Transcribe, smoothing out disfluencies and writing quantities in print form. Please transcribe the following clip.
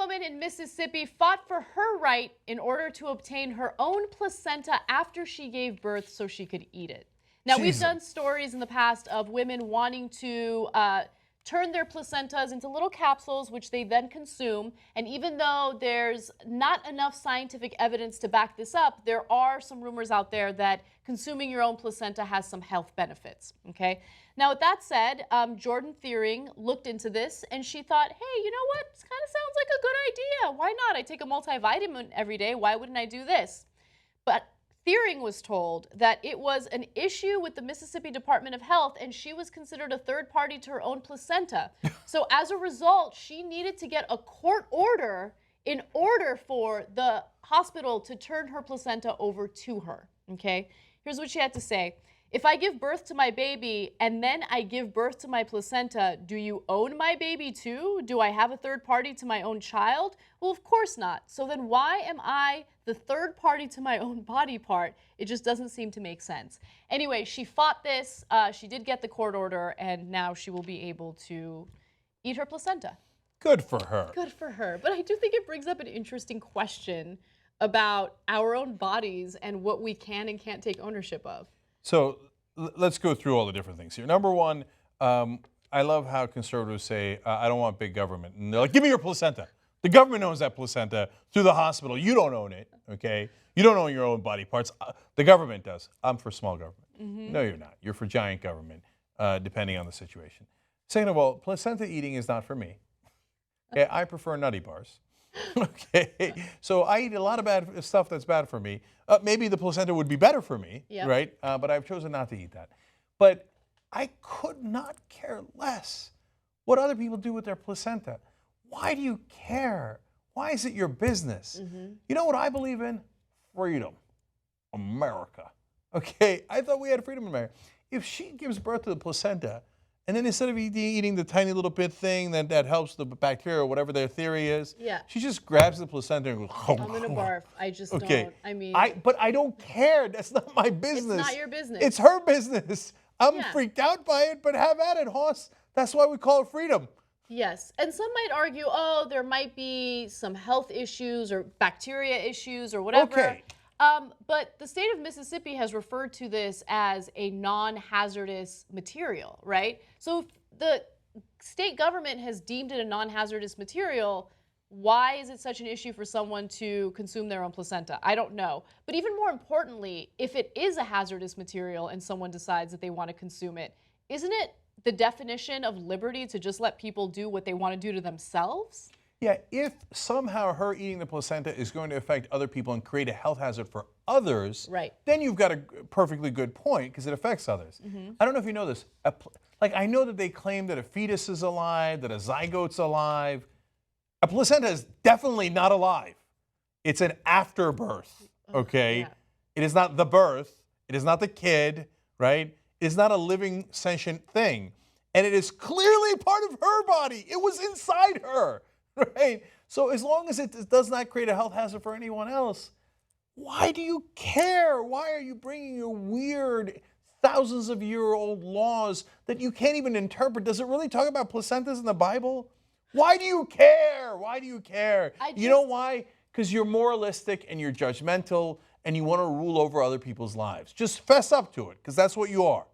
woman in Mississippi fought for her right in order to obtain her own placenta after she gave birth so she could eat it. Now, we've done stories in the past of women wanting to turn their placentas into little capsules, which they then consume. And even though there's not enough scientific evidence to back this up, there are some rumors out there that consuming your own placenta has some health benefits, okay? Now, with that said, Jordan Thiering looked into this, and she thought, hey, you know what? This kind of sounds like a good idea. Why not? I take a multivitamin every day. Why wouldn't I do this? But Thiering was told that it was an issue with the Mississippi Department of Health, and she was considered a third party to her own placenta. So as a result, she needed to get a court order in order for the hospital to turn her placenta over to her, okay? Here's what she had to say. If I give birth to my baby and then I give birth to my placenta, do you own my baby too? Do I have a third party to my own child? Well, of course not. So then why am I the third party to my own body part? It just doesn't seem to make sense. Anyway, she fought this. She did get the court order, and now she will be able to eat her placenta. Good for her. Good for her. But I do think it brings up an interesting question about our own bodies and what we can and can't take ownership of. So let's go through all the different things here. Number one, I love how conservatives say, I don't want big government. And they're like, give me your placenta. The government owns that placenta through the hospital. You don't own it, okay? You don't own your own body parts. The government does. I'm for small government. No, you're not. You're for giant government, depending on the situation. Second of all, placenta eating is not for me. Okay, I prefer nutty bars. Okay, so I eat a lot of bad stuff that's bad for me. Maybe the placenta would be better for me, right? But I've chosen not to eat that. But I could not care less what other people do with their placenta. Why do you care? Why is it your business? You know what I believe in? Freedom. America. Okay, I thought we had freedom in America. If she gives birth to the placenta, and then instead of eating the tiny little bit thing that helps the bacteria or whatever their theory is, she just grabs the placenta and goes, I'm going to barf. I just don't. I mean. But I don't care. That's not my business. It's not your business. It's her business. I'm freaked out by it, but have at it, Hoss. That's why we call it freedom. Yes, and some might argue, oh, there might be some health issues or bacteria issues or whatever. Okay. But the state of Mississippi has referred to this as a non-hazardous material, right? So if the state government has deemed it a non-hazardous material, why is it such an issue for someone to consume their own placenta? I don't know. But even more importantly, if it is a hazardous material and someone decides that they want to consume it, isn't it the definition of liberty to just let people do what they want to do to themselves? Yeah, if somehow her eating the placenta is going to affect other people and create a health hazard for others, then you've got a perfectly good point because it affects others. I don't know if you know this. I know that they claim that a fetus is alive, that a zygote's alive. A placenta is definitely not alive. It's an afterbirth, okay? It is not the birth. It is not the kid, right? It is not a living, sentient thing. And it is clearly part of her body. It was inside her. Right? So as long as it does not create a health hazard for anyone else, why do you care? Why are you bringing your weird thousands of year old laws that you can't even interpret? Does it really talk about placentas in the Bible? Why do you care? Why do you care? You know why? Because you're moralistic and you're judgmental and you want to rule over other people's lives. Just fess up to it because that's what you are.